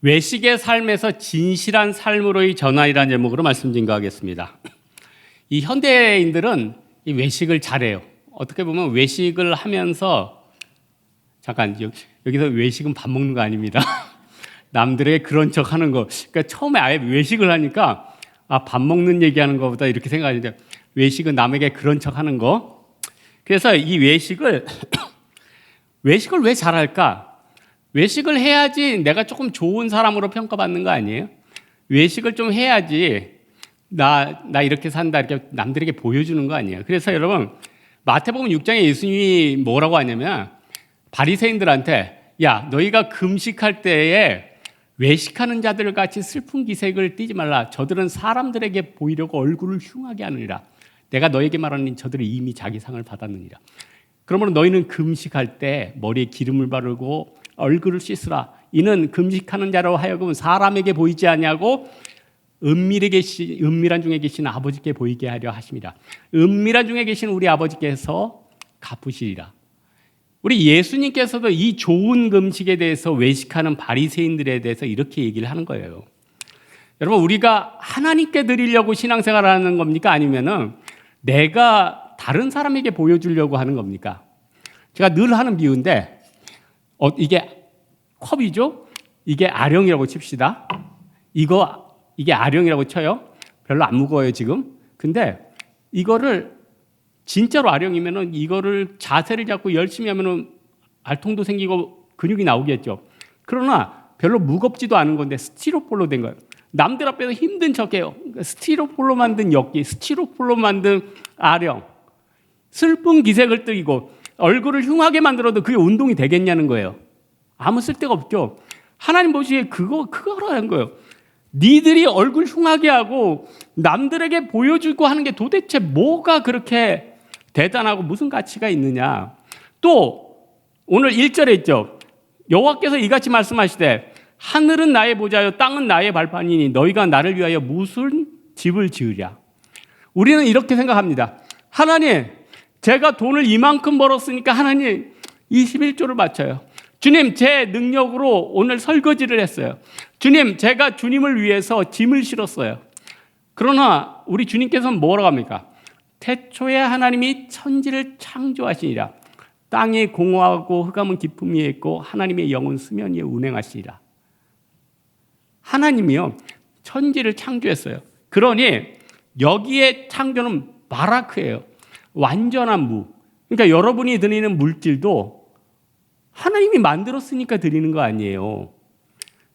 외식의 삶에서 진실한 삶으로의 전환이라는 제목으로 말씀 증거하겠습니다. 이 현대인들은 이 외식을 잘해요. 어떻게 보면 외식을 하면서 잠깐 여기서 외식은 밥 먹는 거 아닙니다. 남들에게 그런 척 하는 거. 그러니까 처음에 아예 외식을 하니까 밥 먹는 얘기하는 것보다 이렇게 생각하는데 외식은 남에게 그런 척 하는 거. 그래서 이 외식을 왜 잘할까? 외식을 해야지 내가 조금 좋은 사람으로 평가받는 거 아니에요? 외식을 좀 해야지 나 이렇게 산다 이렇게 남들에게 보여주는 거 아니에요? 그래서 여러분 마태복음 6장에 예수님이 뭐라고 하냐면 바리새인들한테 야 너희가 금식할 때에 외식하는 자들 같이 슬픈 기색을 띠지 말라. 저들은 사람들에게 보이려고 얼굴을 흉하게 하느니라. 내가 너에게 말하니 저들이 이미 자기 상을 받았느니라. 그러므로 너희는 금식할 때 머리에 기름을 바르고 얼굴을 씻으라. 이는 금식하는 자로 하여금 사람에게 보이지 아니하고 은밀한 중에 계신 아버지께 보이게 하려 하심이라. 은밀한 중에 계신 우리 아버지께서 갚으시리라. 우리 예수님께서도 이 좋은 금식에 대해서 외식하는 바리새인들에 대해서 이렇게 얘기를 하는 거예요. 여러분 우리가 하나님께 드리려고 신앙생활하는 겁니까? 아니면은 내가 다른 사람에게 보여주려고 하는 겁니까? 제가 늘 하는 비유인데 이게 컵이죠? 이게 아령이라고 칩시다. 이게 아령이라고 쳐요. 별로 안 무거워요 지금. 근데 이거를 진짜로 아령이면은 이거를 자세를 잡고 열심히 하면은 알통도 생기고 근육이 나오겠죠. 그러나 별로 무겁지도 않은 건데 스티로폴로 된 거예요. 남들 앞에서 힘든 척해요. 스티로폴로 만든 엽기, 스티로폴로 만든 아령, 슬픈 기색을 띠고 얼굴을 흉하게 만들어도 그게 운동이 되겠냐는 거예요. 아무 쓸데가 없죠. 하나님 보시기에 그거라는 거예요. 니들이 얼굴 흉하게 하고 남들에게 보여주고 하는 게 도대체 뭐가 그렇게 대단하고 무슨 가치가 있느냐. 또 오늘 1절에 있죠. 여호와께서 이같이 말씀하시되 하늘은 나의 보좌요 땅은 나의 발판이니 너희가 나를 위하여 무슨 집을 지으랴. 우리는 이렇게 생각합니다. 하나님 제가 돈을 이만큼 벌었으니까 하나님 21조를 바쳐요. 주님 제 능력으로 오늘 설거지를 했어요. 주님 제가 주님을 위해서 짐을 실었어요. 그러나 우리 주님께서는 뭐라고 합니까? 태초에 하나님이 천지를 창조하시니라. 땅이 공허하고 흑암은 깊음 위에 있고 하나님의 영은 수면 위에 운행하시니라. 하나님이요 천지를 창조했어요. 그러니 여기에 창조는 바라크예요. 완전한 무. 그러니까 여러분이 드리는 물질도 하나님이 만들었으니까 드리는 거 아니에요.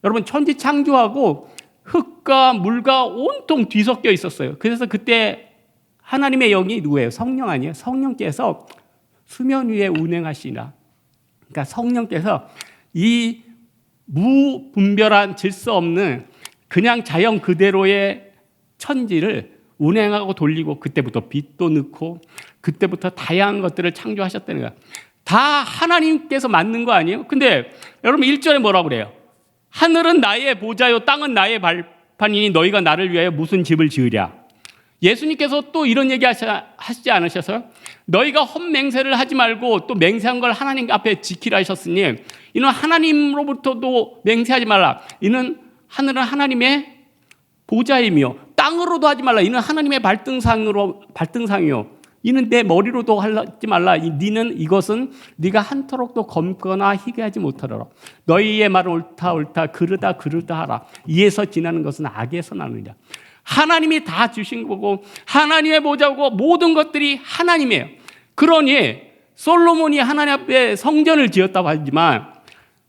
여러분 천지 창조하고 흙과 물과 온통 뒤섞여 있었어요. 그래서 그때 하나님의 영이 누구예요? 성령 아니에요? 성령께서 수면 위에 운행하시나. 그러니까 성령께서 이 무분별한 질서 없는 그냥 자연 그대로의 천지를 운행하고 돌리고 그때부터 빛도 넣고 그때부터 다양한 것들을 창조하셨다는 거야. 다 하나님께서 만든 거 아니에요? 근데 여러분 1절에 뭐라고 그래요? 하늘은 나의 보좌요 땅은 나의 발판이니 너희가 나를 위하여 무슨 집을 지으랴. 예수님께서 또 이런 얘기 하시지 않으셨어요? 너희가 헛맹세를 하지 말고 또 맹세한 걸 하나님 앞에 지키라 하셨으니 이는 하나님으로부터도 맹세하지 말라. 이는 하늘은 하나님의 보좌이며 땅으로도 하지 말라. 이는 하나님의 발등상이요. 이는 내 머리로도 하지 말라. 이것은 네가 한터록도 검거나 희게하지 못하더라. 너희의 말은 옳다 그르다 하라. 이에서 지나는 것은 악에서 나느니라. 하나님이 다 주신 거고 하나님의 보좌고 모든 것들이 하나님이에요. 그러니 솔로몬이 하나님 앞에 성전을 지었다고 하지만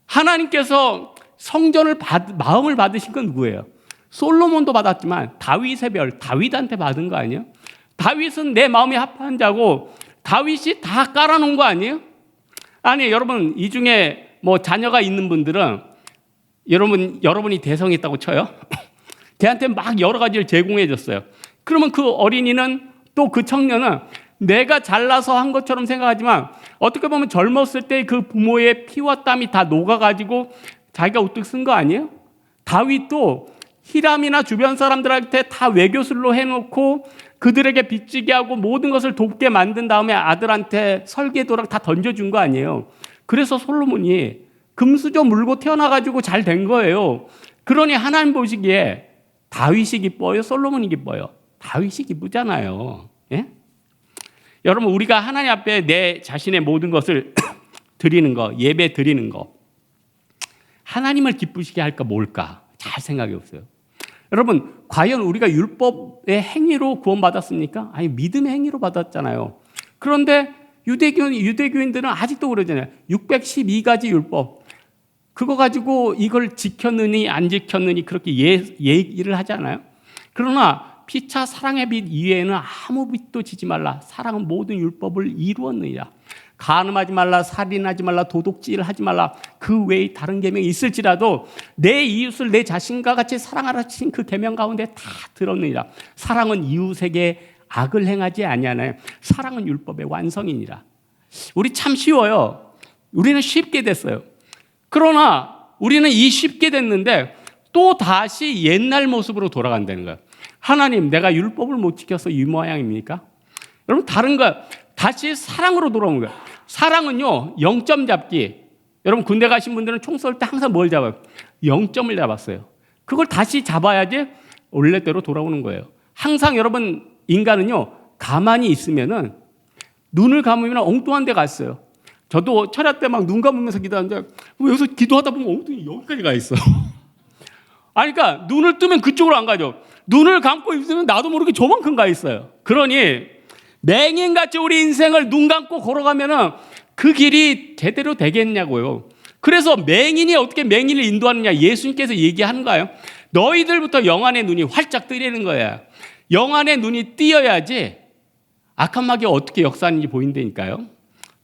하나님께서 성전을 마음을 받으신 건 누구예요? 솔로몬도 받았지만 다윗한테 받은 거 아니에요? 다윗은 내 마음에 합한 자고 다윗이 다 깔아놓은 거 아니에요? 아니 여러분 이 중에 뭐 자녀가 있는 분들은 여러분이 대성했다고 쳐요. 걔한테 막 여러 가지를 제공해 줬어요. 그러면 그 어린이는 또 그 청년은 내가 잘나서 한 것처럼 생각하지만 어떻게 보면 젊었을 때 그 부모의 피와 땀이 다 녹아가지고 자기가 우뚝 쓴 거 아니에요? 다윗도 히람이나 주변 사람들한테 다 외교술로 해놓고 그들에게 빚지게 하고 모든 것을 돕게 만든 다음에 아들한테 설계도랑 다 던져준 거 아니에요. 그래서 솔로몬이 금수저 물고 태어나가지고 잘 된 거예요. 그러니 하나님 보시기에 다윗이 기뻐요? 솔로몬이 기뻐요? 다윗이 기쁘잖아요. 예? 여러분, 우리가 하나님 앞에 내 자신의 모든 것을 드리는 거, 예배 드리는 거, 하나님을 기쁘시게 할까 뭘까? 잘 생각해 보세요. 여러분, 과연 우리가 율법의 행위로 구원받았습니까? 아니, 믿음의 행위로 받았잖아요. 그런데 유대교인들은 아직도 그러잖아요. 612가지 율법. 그거 가지고 이걸 지켰느니 안 지켰느니 그렇게 얘기를 하지 않아요? 그러나 피차 사랑의 빛 이외에는 아무 빛도 지지 말라. 사랑은 모든 율법을 이루었느니라. 간음하지 말라, 살인하지 말라, 도둑질하지 말라. 그 외에 다른 계명이 있을지라도 내 이웃을 내 자신과 같이 사랑하라 하신 그 계명 가운데 다 들었느니라. 사랑은 이웃에게 악을 행하지 아니하나요? 사랑은 율법의 완성이니라. 우리 참 쉬워요. 우리는 쉽게 됐어요. 그러나 우리는 이 쉽게 됐는데 또 다시 옛날 모습으로 돌아간다는 거예요. 하나님, 내가 율법을 못 지켜서 이 모양입니까? 여러분, 다른 거 다시 사랑으로 돌아오는 거예요. 사랑은요, 0점 잡기. 여러분, 군대 가신 분들은 총 쏠 때 항상 뭘 잡아요? 0점을 잡았어요. 그걸 다시 잡아야지 원래대로 돌아오는 거예요. 항상 여러분, 인간은요, 가만히 있으면은 눈을 감으면 엉뚱한 데 갔어요. 저도 철야 때 막 눈 감으면서 기도하는데 여기서 기도하다 보면 엉뚱히 여기까지 가 있어. 아니, 그러니까 눈을 뜨면 그쪽으로 안 가죠. 눈을 감고 있으면 나도 모르게 저만큼 가 있어요. 그러니 맹인같이 우리 인생을 눈 감고 걸어가면은 그 길이 제대로 되겠냐고요. 그래서 맹인이 어떻게 맹인을 인도하느냐, 예수님께서 얘기하는 거예요. 너희들부터 영안의 눈이 활짝 뜨이는 거야. 영안의 눈이 띄어야지 악한 마귀가 어떻게 역사하는지 보인다니까요.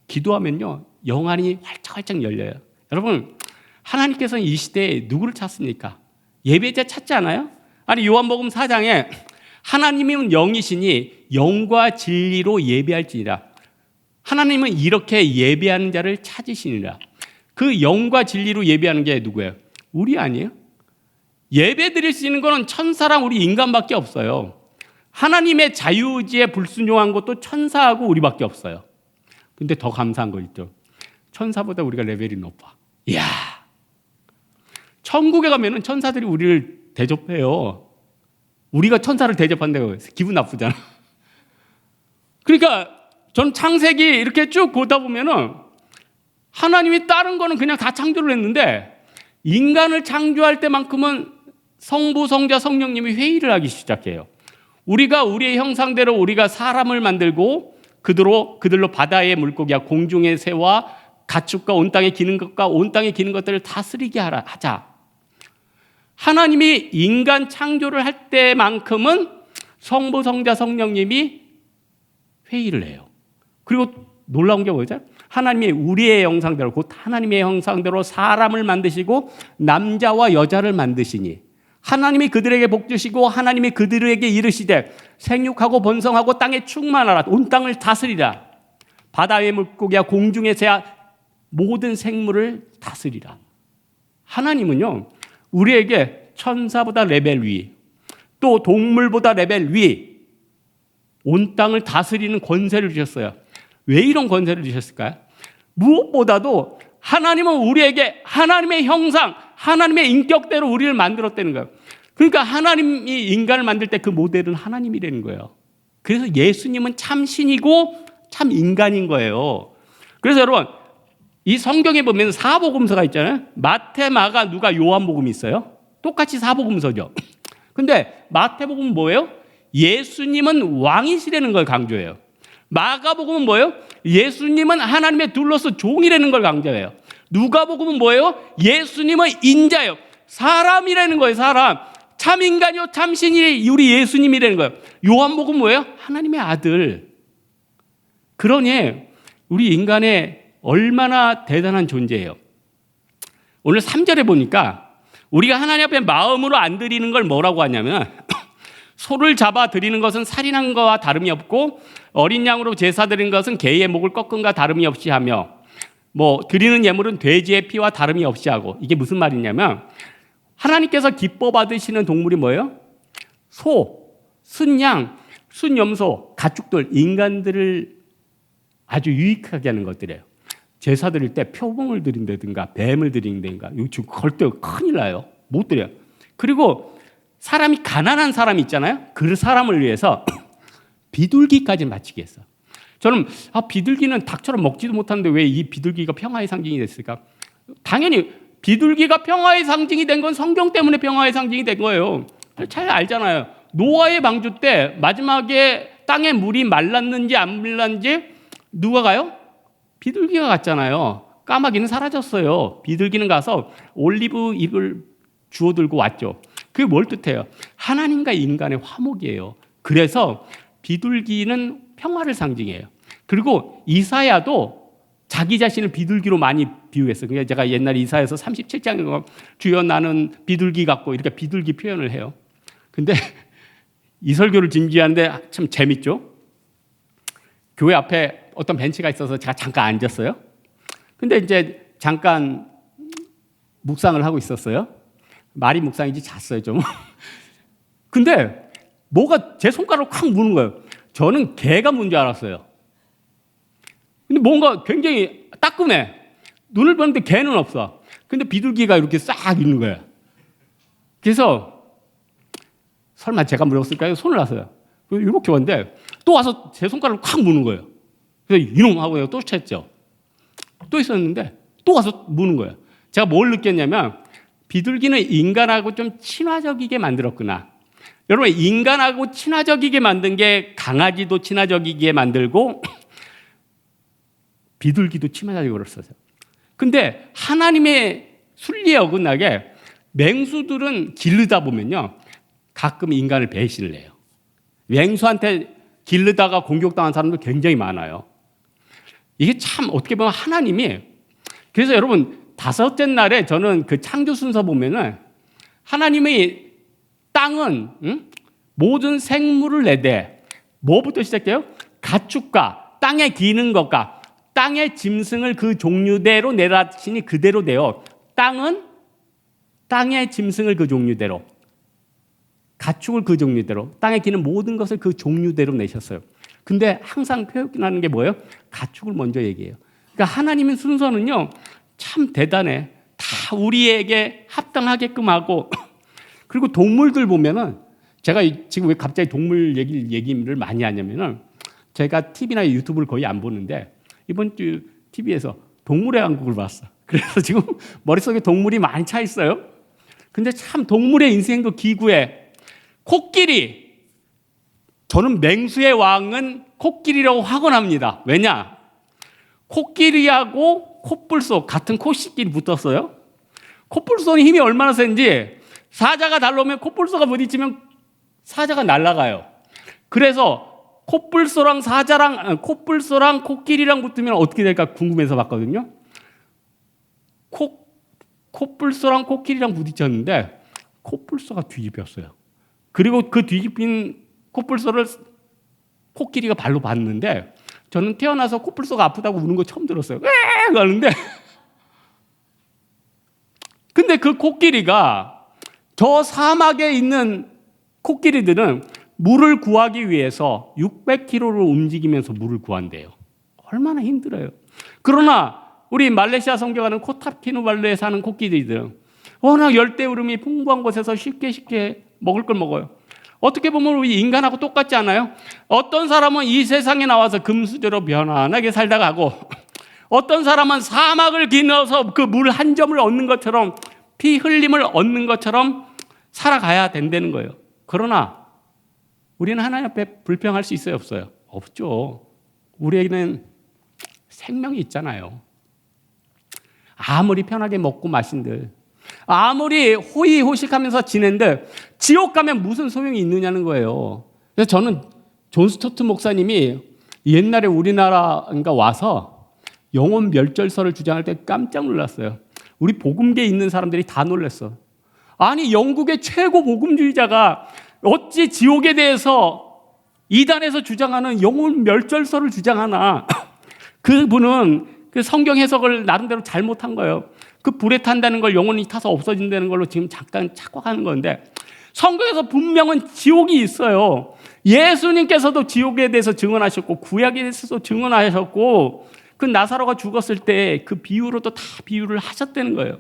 기도하면요, 영안이 활짝활짝 열려요. 여러분, 하나님께서는 이 시대에 누구를 찾습니까? 예배자 찾지 않아요? 아니, 요한복음 4장에 하나님은 영이시니 영과 진리로 예배할지니라. 하나님은 이렇게 예배하는 자를 찾으시니라. 그 영과 진리로 예배하는 게 누구예요? 우리 아니에요? 예배 드릴 수 있는 거는 천사랑 우리 인간밖에 없어요. 하나님의 자유의지에 불순종한 것도 천사하고 우리밖에 없어요. 근데 더 감사한 거 있죠. 천사보다 우리가 레벨이 높아. 이야, 천국에 가면은 천사들이 우리를 대접해요. 우리가 천사를 대접한다고 기분 나쁘잖아. 그러니까 전 창세기 이렇게 쭉 보다 보면은 하나님이 다른 거는 그냥 다 창조를 했는데 인간을 창조할 때만큼은 성부, 성자, 성령님이 회의를 하기 시작해요. 우리가 우리의 형상대로 우리가 사람을 만들고 그들로 바다의 물고기와 공중의 새와 가축과 온 땅에 기는 것과 온 땅에 기는 것들을 다스리게 하자. 하나님이 인간 창조를 할 때만큼은 성부, 성자, 성령님이 회의를 해요. 그리고 놀라운 게 뭐죠? 하나님이 우리의 형상대로, 곧 하나님의 형상대로 사람을 만드시고 남자와 여자를 만드시니 하나님이 그들에게 복 주시고 하나님이 그들에게 이르시되 생육하고 번성하고 땅에 충만하라. 온 땅을 다스리라. 바다의 물고기와 공중의 새와 모든 생물을 다스리라. 하나님은요, 우리에게 천사보다 레벨 위, 또 동물보다 레벨 위, 온 땅을 다스리는 권세를 주셨어요. 왜 이런 권세를 주셨을까요? 무엇보다도 하나님은 우리에게 하나님의 형상, 하나님의 인격대로 우리를 만들었다는 거예요. 그러니까 하나님이 인간을 만들 때 그 모델은 하나님이라는 거예요. 그래서 예수님은 참 신이고 참 인간인 거예요. 그래서 여러분, 이 성경에 보면 사복음서가 있잖아요. 마태, 마가, 누가, 요한복음이 있어요. 똑같이 사복음서죠. 근데 마태복음은 뭐예요? 예수님은 왕이시라는 걸 강조해요. 마가복음은 뭐예요? 예수님은 하나님의 둘러서 종이라는 걸 강조해요. 누가복음은 뭐예요? 예수님은 인자예요. 사람이라는 거예요. 사람. 참 인간이요 참 신이 우리 예수님이라는 거예요. 요한복음은 뭐예요? 하나님의 아들. 그러니 우리 인간의 얼마나 대단한 존재예요. 오늘 3절에 보니까 우리가 하나님 앞에 마음으로 안 드리는 걸 뭐라고 하냐면 소를 잡아 드리는 것은 살인한 것과 다름이 없고 어린 양으로 제사 드리는 것은 개의 목을 꺾은 것과 다름이 없이 하며 드리는 예물은 돼지의 피와 다름이 없이 하고. 이게 무슨 말이냐면 하나님께서 기뻐 받으시는 동물이 뭐예요? 소, 순양, 순염소, 가축들, 인간들을 아주 유익하게 하는 것들이에요. 제사 드릴 때 표범을 드린다든가 뱀을 드린다든가 이거 지금 걸 때 큰일 나요. 못 드려요. 그리고 사람이 가난한 사람이 있잖아요. 그 사람을 위해서 비둘기까지 바치게 했어. 저는 비둘기는 닭처럼 먹지도 못하는데 왜 이 비둘기가 평화의 상징이 됐을까? 당연히 비둘기가 평화의 상징이 된 건 성경 때문에 평화의 상징이 된 거예요. 잘 알잖아요. 노아의 방주 때 마지막에 땅에 물이 말랐는지 안 말랐는지 누가 가요? 비둘기가 갔잖아요. 까마귀는 사라졌어요. 비둘기는 가서 올리브 잎을 주워 들고 왔죠. 그게 뭘 뜻해요? 하나님과 인간의 화목이에요. 그래서 비둘기는 평화를 상징해요. 그리고 이사야도 자기 자신을 비둘기로 많이 비유했어요. 그러니까 제가 옛날에 이사야서 37장에 주여 나는 비둘기 같고 이렇게 비둘기 표현을 해요. 근데 이 설교를 준비하는데 참 재밌죠? 교회 앞에 어떤 벤치가 있어서 제가 잠깐 앉았어요. 근데 이제 잠깐 묵상을 하고 있었어요. 말이 묵상인지 잤어요, 좀. 근데 뭐가 제 손가락을 콱 무는 거예요. 저는 개가 문 줄 알았어요. 근데 뭔가 굉장히 따끔해. 눈을 봤는데 개는 없어. 근데 비둘기가 이렇게 싹 있는 거예요. 그래서 설마 제가 물었을까요? 손을 놨어요. 이렇게 왔는데 또 와서 제 손가락을 콱 무는 거예요. 그래서 이놈 하고 또 쳤죠. 또 있었는데 또 와서 무는 거예요. 제가 뭘 느꼈냐면 비둘기는 인간하고 좀 친화적이게 만들었구나. 여러분, 인간하고 친화적이게 만든 게 강아지도 친화적이게 만들고 비둘기도 친화적이게 그랬어요. 근데 하나님의 순리에 어긋나게 맹수들은 기르다 보면요, 가끔 인간을 배신을 해요. 맹수한테 기르다가 공격당한 사람도 굉장히 많아요. 이게 참 어떻게 보면 하나님이, 그래서 여러분 다섯째 날에 저는 그 창조 순서 보면은 하나님의 땅은 모든 생물을 내되 뭐부터 시작해요? 가축과 땅에 기는 것과 땅의 짐승을 그 종류대로 내라시니 그대로 되어 땅은 땅의 짐승을 그 종류대로 가축을 그 종류대로 땅에 기는 모든 것을 그 종류대로 내셨어요. 근데 항상 표현하는 게 뭐예요? 가축을 먼저 얘기해요. 그러니까 하나님의 순서는요 참 대단해. 다 우리에게 합당하게끔 하고 그리고 동물들 보면은 제가 지금 왜 갑자기 동물 얘기를 많이 하냐면은 제가 TV나 유튜브를 거의 안 보는데 이번 주 TV에서 동물의 왕국을 봤어. 그래서 지금 머릿속에 동물이 많이 차 있어요. 근데 참 동물의 인생도 기구해. 코끼리. 저는 맹수의 왕은 코끼리라고 확언합니다. 왜냐? 코끼리하고 콧불소 같은 코끼리 붙었어요. 콧불소는 힘이 얼마나 센지 사자가 달려오면 콧불소가 부딪히면 사자가 날아가요. 그래서 콧불소랑 콧불소랑 코끼리랑 붙으면 어떻게 될까 궁금해서 봤거든요. 콧불소랑 코끼리랑 부딪혔는데 콧불소가 뒤집혔어요. 그리고 그 뒤집힌 콧불소를 코끼리가 발로 봤는데 저는 태어나서 콧불소가 아프다고 우는 거 처음 들었어요. 에 하는데 근데 그 코끼리가 저 사막에 있는 코끼리들은 물을 구하기 위해서 600km를 움직이면서 물을 구한대요. 얼마나 힘들어요. 그러나 우리 말레이시아 성경하는 코타키누발루에 사는 코끼리들은 워낙 열대우림이 풍부한 곳에서 쉽게 먹을 걸 먹어요. 어떻게 보면 우리 인간하고 똑같지 않아요? 어떤 사람은 이 세상에 나와서 금수저로 편안하게 살다 가고 어떤 사람은 사막을 기어서 그 물 한 점을 얻는 것처럼 피 흘림을 얻는 것처럼 살아가야 된다는 거예요. 그러나 우리는 하나님 앞에 불평할 수 있어요? 없어요? 없죠. 우리에게는 생명이 있잖아요. 아무리 편하게 먹고 마신들 아무리 호의호식하면서 지낸들 지옥 가면 무슨 소용이 있느냐는 거예요. 그래서 저는 존 스토트 목사님이 옛날에 우리나라가 와서 영혼 멸절설을 주장할 때 깜짝 놀랐어요. 우리 복음계에 있는 사람들이 다 놀랐어. 아니 영국의 최고 복음주의자가 어찌 지옥에 대해서 이단에서 주장하는 영혼 멸절설을 주장하나. 그분은 그 성경 해석을 나름대로 잘못한 거예요. 그 불에 탄다는 걸 영혼이 타서 없어진다는 걸로 지금 잠깐 착각하는 건데 성경에서 분명은 지옥이 있어요. 예수님께서도 지옥에 대해서 증언하셨고 구약에 대해서도 증언하셨고 그 나사로가 죽었을 때 그 비유로도 다 비유를 하셨다는 거예요.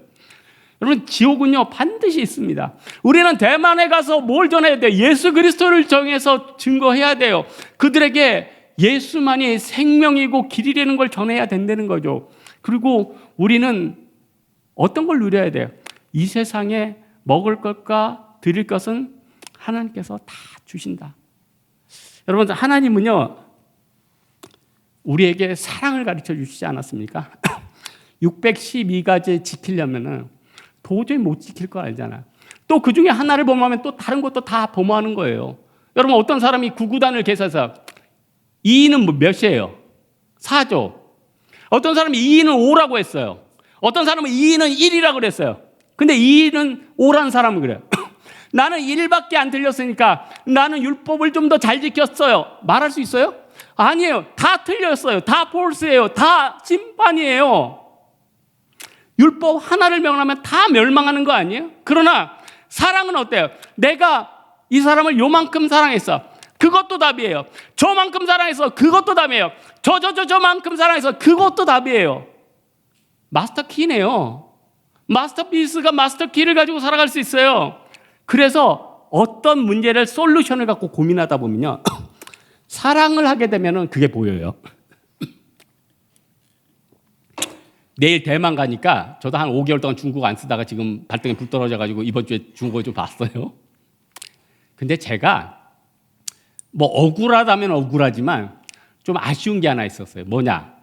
여러분, 지옥은요 반드시 있습니다. 우리는 대만에 가서 뭘 전해야 돼요? 예수 그리스도를 정해서 증거해야 돼요. 그들에게 예수만이 생명이고 길이라는 걸 전해야 된다는 거죠. 그리고 우리는 어떤 걸 누려야 돼요? 이 세상에 먹을 것과 드릴 것은 하나님께서 다 주신다. 여러분, 하나님은요 우리에게 사랑을 가르쳐 주시지 않았습니까? 612가지 지키려면은 도저히 못 지킬 거 알잖아요. 또 그 중에 하나를 범하면 또 다른 것도 다 범하는 거예요. 여러분, 어떤 사람이 구구단을 계산해서 2는 몇이에요? 4죠. 어떤 사람이 2는 5라고 했어요. 어떤 사람은 2는 1이라고 그랬어요. 근데 2는 5라는 사람은 그래요. 나는 1밖에 안 틀렸으니까 나는 율법을 좀 더 잘 지켰어요. 말할 수 있어요? 아니에요. 다 틀렸어요. 다 폴스예요. 다 심판이에요. 율법 하나를 명하면 다 멸망하는 거 아니에요? 그러나 사랑은 어때요? 내가 이 사람을 요만큼 사랑했어. 그것도 답이에요. 저만큼 사랑해서 그것도 답이에요. 저만큼 사랑해서 그것도 답이에요. 마스터 키네요. 마스터피스가 마스터 키를 가지고 살아갈 수 있어요. 그래서 어떤 문제를 솔루션을 갖고 고민하다 보면요 사랑을 하게 되면 그게 보여요. 내일 대만 가니까 저도 한 5개월 동안 중국어 안 쓰다가 지금 발등에 불 떨어져가지고 이번 주에 중국어 좀 봤어요. 근데 제가 뭐 억울하다면 억울하지만 좀 아쉬운 게 하나 있었어요. 뭐냐?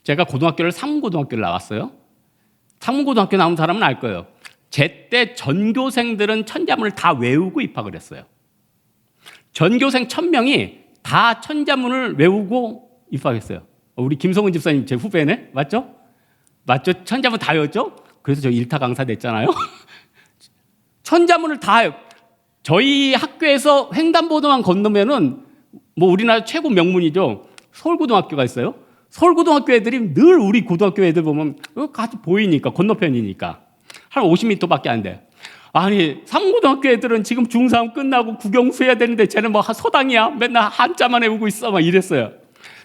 제가 고등학교를 상문고등학교를 나왔어요. 상문고등학교 나온 사람은 알 거예요. 제때 전교생들은 천자문을 다 외우고 입학을 했어요. 전교생 1000명이 다 천자문을 외우고 입학했어요. 우리 김성은 집사님 제 후배네? 맞죠? 맞죠? 천자문 다 외웠죠? 그래서 저 일타 강사 됐잖아요. 천자문을 다 저희 학교에서 횡단보도만 건너면은 뭐 우리나라 최고 명문이죠. 서울고등학교가 있어요. 서울고등학교 애들이 늘 우리 고등학교 애들 보면 같이 보이니까 건너편이니까 한 50m밖에 안 돼. 아니 상고등학교 애들은 지금 중3 끝나고 국영수 해야 되는데 쟤는 뭐 서당이야. 맨날 한자만 외우고 있어. 막 이랬어요.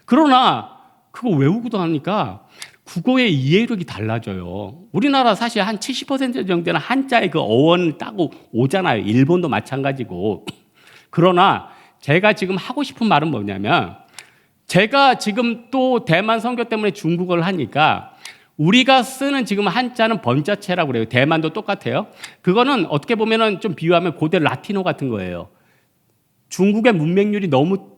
그러나 그거 외우고도 하니까 국어의 이해력이 달라져요. 우리나라 사실 한 70% 정도는 한자의 그 어원을 따고 오잖아요. 일본도 마찬가지고. 그러나 제가 지금 하고 싶은 말은 뭐냐면 제가 지금 또 대만 선교 때문에 중국어를 하니까 우리가 쓰는 지금 한자는 번자체라고 그래요. 대만도 똑같아요. 그거는 어떻게 보면은 좀 비유하면 고대 라틴어 같은 거예요. 중국의 문맹률이 너무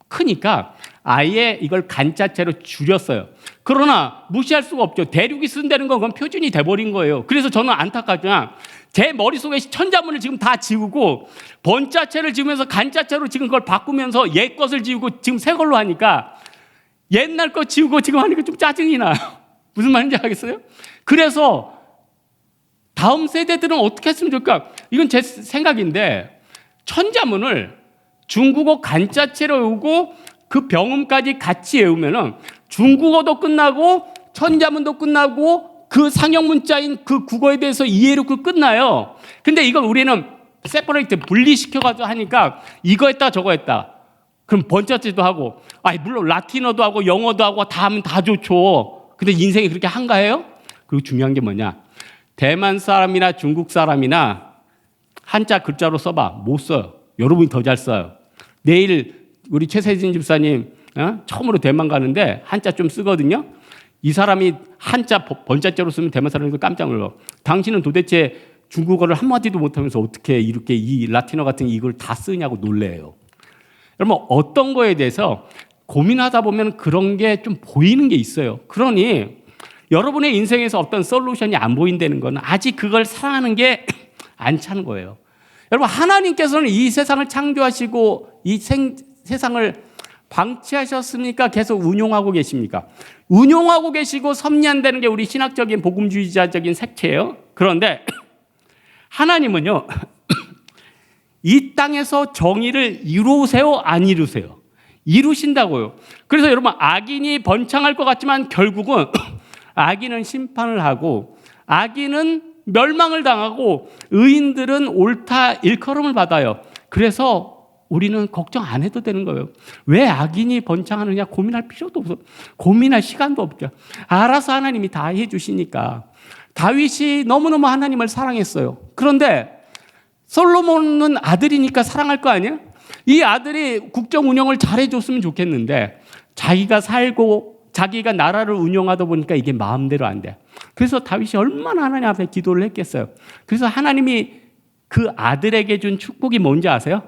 크니까 아예 이걸 간자체로 줄였어요. 그러나 무시할 수가 없죠. 대륙이 쓴다는 건 그건 표준이 돼버린 거예요. 그래서 저는 안타깝지만 제 머릿속에 천자문을 지금 다 지우고 번자체를 지우면서 간자체로 지금 그걸 바꾸면서 옛 것을 지우고 지금 새 걸로 하니까 옛날 거 지우고 지금 하니까 좀 짜증이 나요. 무슨 말인지 알겠어요? 그래서 다음 세대들은 어떻게 했으면 좋을까? 이건 제 생각인데 천자문을 중국어 간자체로 외우고 그 병음까지 같이 외우면은 중국어도 끝나고 천자문도 끝나고 그 상형 문자인 그 국어에 대해서 이해력도 끝나요. 근데 이건 우리는 세퍼레이트 분리시켜가지고 하니까 이거 했다 저거 했다. 그럼 번자체도 하고, 물론 라틴어도 하고 영어도 하고 다 하면 다 좋죠. 근데 인생이 그렇게 한가해요? 그리고 중요한 게 뭐냐? 대만 사람이나 중국 사람이나 한자 글자로 써봐. 못 써요. 여러분이 더 잘 써요. 내일 우리 최세진 집사님 처음으로 대만 가는데 한자 좀 쓰거든요. 이 사람이 한자 번자자로 쓰면 대만 사람들 깜짝 놀라. 당신은 도대체 중국어를 한마디도 못하면서 어떻게 이렇게 이 라틴어 같은 이걸 다 쓰냐고 놀래요. 여러분 어떤 거에 대해서 고민하다 보면 그런 게 좀 보이는 게 있어요. 그러니 여러분의 인생에서 어떤 솔루션이 안 보인다는 건 아직 그걸 사랑하는 게 안 차는 거예요. 여러분 하나님께서는 이 세상을 창조하시고 이 세상을 방치하셨습니까? 계속 운용하고 계십니까? 운용하고 계시고 섭리한다는 게 우리 신학적인 복음주의자적인 색채예요. 그런데 하나님은요 이 땅에서 정의를 이루세요 안 이루세요? 이루신다고요. 그래서 여러분 악인이 번창할 것 같지만 결국은 악인은 심판을 하고 악인은 멸망을 당하고 의인들은 옳다 일컬음을 받아요. 그래서 우리는 걱정 안 해도 되는 거예요. 왜 악인이 번창하느냐 고민할 필요도 없어. 고민할 시간도 없죠. 알아서 하나님이 다 해주시니까. 다윗이 너무너무 하나님을 사랑했어요. 그런데 솔로몬은 아들이니까 사랑할 거 아니에요? 이 아들이 국정 운영을 잘해줬으면 좋겠는데 자기가 살고 자기가 나라를 운영하다 보니까 이게 마음대로 안 돼. 그래서 다윗이 얼마나 하나님 앞에 기도를 했겠어요. 그래서 하나님이 그 아들에게 준 축복이 뭔지 아세요?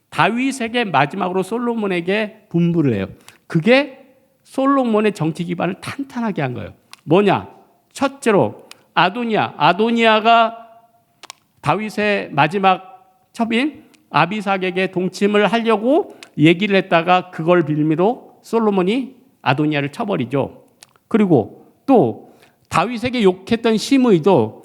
다윗에게 마지막으로 솔로몬에게 분부를 해요. 그게 솔로몬의 정치 기반을 탄탄하게 한 거예요. 뭐냐? 첫째로 아도니아가 다윗의 마지막 첩인 아비삭에게 동침을 하려고 얘기를 했다가 그걸 빌미로 솔로몬이 아도니아를 쳐버리죠. 그리고 또 다윗에게 욕했던 시므이도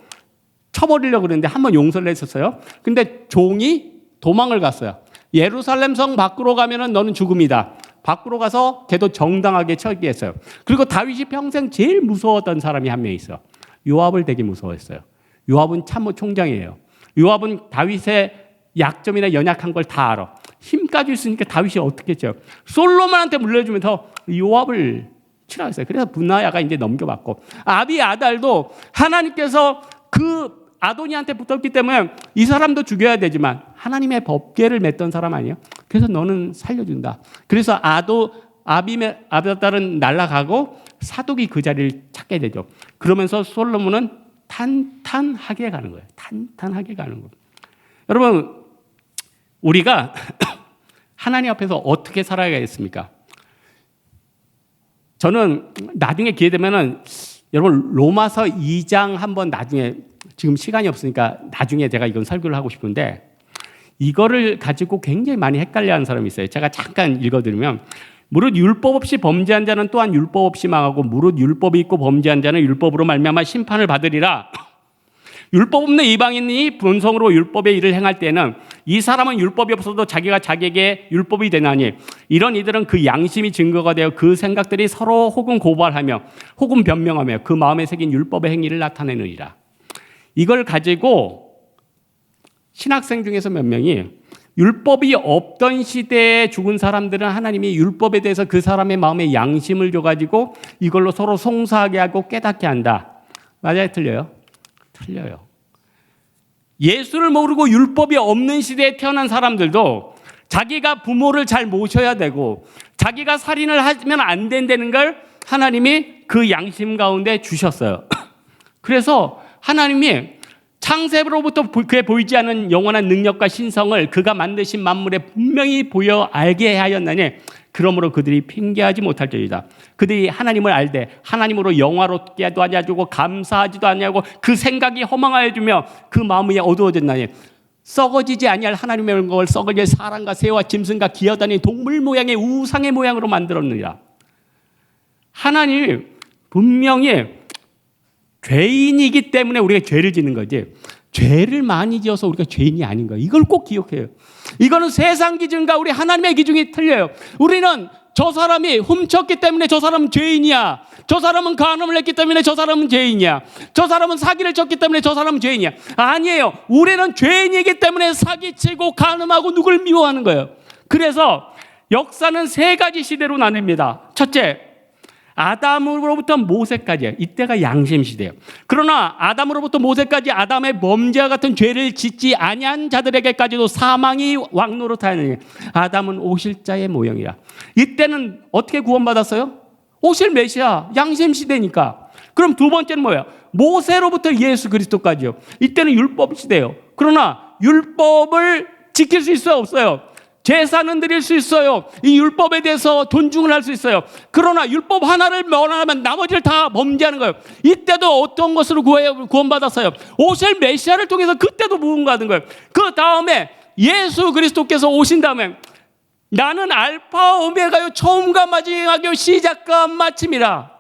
쳐버리려고 그랬는데 한번 용서를 했었어요. 근데 종이 도망을 갔어요. 예루살렘 성 밖으로 가면은 너는 죽음이다. 밖으로 가서 걔도 정당하게 처리했어요. 그리고 다윗이 평생 제일 무서웠던 사람이 한 명 있어요. 요압을 되게 무서워했어요. 요압은 참모 총장이에요. 요압은 다윗의 약점이나 연약한 걸 다 알아. 힘까지 있으니까 다윗이 어떻게 했죠? 솔로몬한테 물려주면서 요압을 치라했어요. 그래서 분하야가 이제 넘겨받고 아비아달도 하나님께서 그 아도니한테 붙었기 때문에 이 사람도 죽여야 되지만 하나님의 법궤를 맺던 사람 아니에요? 그래서 너는 살려준다. 그래서 아비아달은 날아가고 사독이 그 자리를 찾게 되죠. 그러면서 솔로몬은 탄탄하게 가는 거예요. 탄탄하게 가는 거예요. 여러분, 우리가 하나님 앞에서 어떻게 살아야겠습니까? 저는 나중에 기회 되면은 여러분 로마서 2장 한번 나중에 지금 시간이 없으니까 나중에 제가 이건 설교를 하고 싶은데 이거를 가지고 굉장히 많이 헷갈려하는 사람이 있어요. 제가 잠깐 읽어드리면 무릇 율법 없이 범죄한 자는 또한 율법 없이 망하고 무릇 율법이 있고 범죄한 자는 율법으로 말미암아 심판을 받으리라. 율법 없는 이방인이 본성으로 율법의 일을 행할 때는 이 사람은 율법이 없어도 자기가 자기에게 율법이 되나니 이런 이들은 그 양심이 증거가 되어 그 생각들이 서로 혹은 고발하며 혹은 변명하며 그 마음에 새긴 율법의 행위를 나타내느니라. 이걸 가지고 신학생 중에서 몇 명이 율법이 없던 시대에 죽은 사람들은 하나님이 율법에 대해서 그 사람의 마음에 양심을 줘가지고 이걸로 서로 송사하게 하고 깨닫게 한다. 맞아요? 틀려요? 틀려요. 예수를 모르고 율법이 없는 시대에 태어난 사람들도 자기가 부모를 잘 모셔야 되고 자기가 살인을 하면 안 된다는 걸 하나님이 그 양심 가운데 주셨어요. 그래서 하나님이 창세로부터 그에 보이지 않은 영원한 능력과 신성을 그가 만드신 만물에 분명히 보여 알게 하였나니 그러므로 그들이 핑계하지 못할지어다. 그들이 하나님을 알되 하나님으로 영화롭게도 하냐고 감사하지도 않냐고 그 생각이 허망하여지며 그 마음이 어두워졌나니 썩어지지 아니할 하나님의 영광을 썩어질 사람과 새와 짐승과 기어다니는 동물 모양의 우상의 모양으로 만들었느니라. 하나님이 분명히 죄인이기 때문에 우리가 죄를 짓는 거지 죄를 많이 지어서 우리가 죄인이 아닌 거예요. 이걸 꼭 기억해요. 이거는 세상 기준과 우리 하나님의 기준이 틀려요. 우리는 저 사람이 훔쳤기 때문에 저 사람은 죄인이야. 저 사람은 간음을 했기 때문에 저 사람은 죄인이야. 저 사람은 사기를 쳤기 때문에 저 사람은 죄인이야. 아니에요. 우리는 죄인이기 때문에 사기치고 간음하고 누굴 미워하는 거예요. 그래서 역사는 세 가지 시대로 나뉩니다. 첫째, 아담으로부터 모세까지 이때가 양심 시대예요. 그러나 아담으로부터 모세까지 아담의 범죄와 같은 죄를 짓지 아니한 자들에게까지도 사망이 왕노릇하느니 아담은 오실 자의 모형이라. 이때는 어떻게 구원받았어요? 오실 메시아 양심 시대니까. 그럼 두 번째는 뭐예요? 모세로부터 예수 그리스도까지요. 이때는 율법 시대예요. 그러나 율법을 지킬 수 있어요, 없어요? 제사는 드릴 수 있어요. 이 율법에 대해서 존중을 할 수 있어요. 그러나 율법 하나를 면하면 나머지를 다 범죄하는 거예요. 이때도 어떤 것으로 구원받았어요? 오실 메시아를 통해서 그때도 무언가하는 거예요. 그 다음에 예수 그리스도께서 오신 다음에 나는 알파 오메가요 처음과 마지막이요 시작과 마침이라.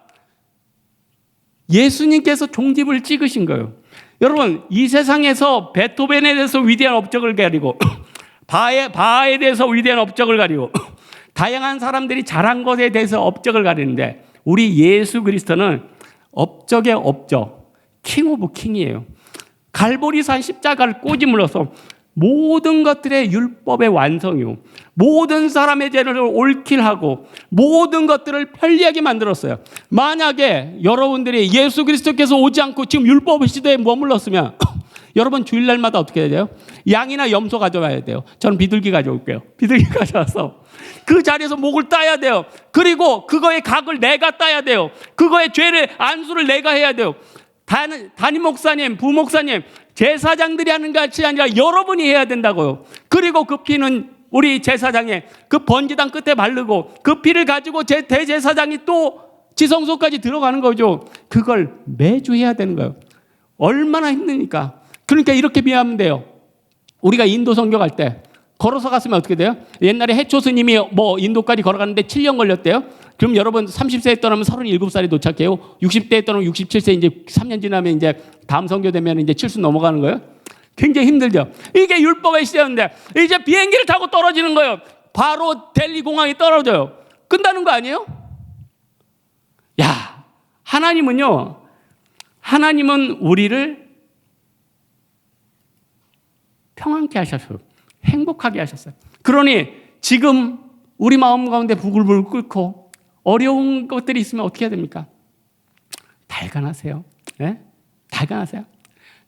예수님께서 종집을 찍으신 거예요. 여러분, 이 세상에서 베토벤에 대해서 위대한 업적을 가리고 바하에 대해서 위대한 업적을 가리고 다양한 사람들이 잘한 것에 대해서 업적을 가리는데 우리 예수 그리스도는 업적의 업적, 킹 오브 킹이에요. 갈보리산 십자가를 꼬집물어서 모든 것들의 율법의 완성이요, 모든 사람의 죄를 옳게 하고 모든 것들을 편리하게 만들었어요. 만약에 여러분들이 예수 그리스도께서 오지 않고 지금 율법 시대에 머물렀으면 여러분 주일날마다 어떻게 해야 돼요? 양이나 염소 가져와야 돼요. 저는 비둘기 가져올게요. 비둘기 가져와서 그 자리에서 목을 따야 돼요. 그리고 그거의 각을 내가 따야 돼요. 그거의 죄를 안수를 내가 해야 돼요. 담임 목사님, 부목사님, 제사장들이 하는 것이 아니라 여러분이 해야 된다고요. 그리고 그 피는 우리 제사장의 그 번제단 끝에 바르고 그 피를 가지고 대제사장이 또 지성소까지 들어가는 거죠. 그걸 매주 해야 되는 거예요. 얼마나 힘드니까. 그러니까 이렇게 비하면 돼요. 우리가 인도 선교 갈 때 걸어서 갔으면 어떻게 돼요? 옛날에 해초 스님이 인도까지 걸어가는데 7년 걸렸대요. 그럼 여러분 30세에 떠나면 37살에 도착해요. 60대에 떠나면 67세, 이제 3년 지나면 이제 다음 선교 되면 이제 70 넘어가는 거예요. 굉장히 힘들죠. 이게 율법의 시대였는데 이제 비행기를 타고 떨어지는 거예요. 바로 델리 공항에 떨어져요. 끝나는 거 아니에요? 야, 하나님은 우리를 평안케 하셨어요. 행복하게 하셨어요. 그러니 지금 우리 마음 가운데 부글부글 끓고 어려운 것들이 있으면 어떻게 해야 됩니까? 달관하세요. 네? 달관하세요.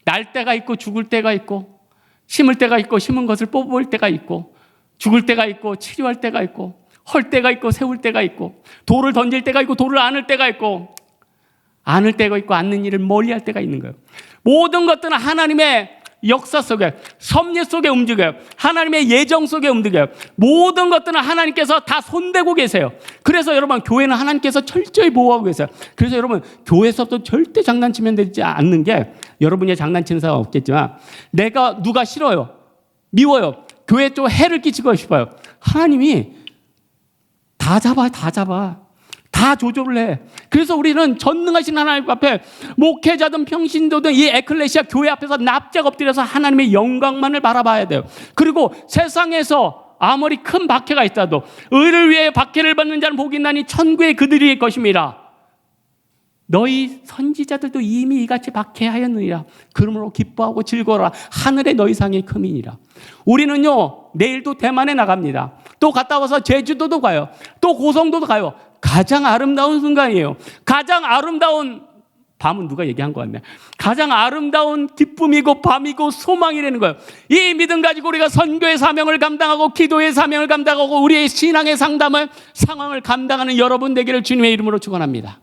날 때가 있고 죽을 때가 있고, 심을 때가 있고 심은 것을 뽑을 때가 있고, 죽을 때가 있고 치료할 때가 있고, 헐 때가 있고 세울 때가 있고, 돌을 던질 때가 있고 돌을 안을 때가 있고, 안을 때가 있고 안는 일을 멀리할 때가 있는 거예요. 모든 것들은 하나님의 역사 속에, 섭리 속에 움직여요. 하나님의 예정 속에 움직여요. 모든 것들은 하나님께서 다 손대고 계세요. 그래서 여러분, 교회는 하나님께서 철저히 보호하고 계세요. 그래서 여러분, 교회에서도 절대 장난치면 되지 않는 게, 여러분이 장난치는 사람 없겠지만, 누가 싫어요, 미워요, 교회에 또 해를 끼치고 싶어요. 하나님이 다 다 조절을 해. 그래서 우리는 전능하신 하나님 앞에 목회자든 평신도든 이 에클레시아 교회 앞에서 납작 엎드려서 하나님의 영광만을 바라봐야 돼요. 그리고 세상에서 아무리 큰 박해가 있어도 의를 위해 박해를 받는 자는 복이 있나니 천국의 그들이 것임이라. 너희 선지자들도 이미 이같이 박해하였느니라. 그러므로 기뻐하고 즐거워라. 하늘의 너희 상의 크민이라. 우리는요, 내일도 대만에 나갑니다. 또 갔다 와서 제주도도 가요. 또 고성도도 가요. 가장 아름다운 순간이에요. 가장 아름다운 밤은 누가 얘기한 것 같네. 가장 아름다운 기쁨이고 밤이고 소망이라는 거예요. 이 믿음 가지고 우리가 선교의 사명을 감당하고 기도의 사명을 감당하고 우리의 신앙의 상담을 상황을 감당하는 여러분 되기를 주님의 이름으로 축원합니다.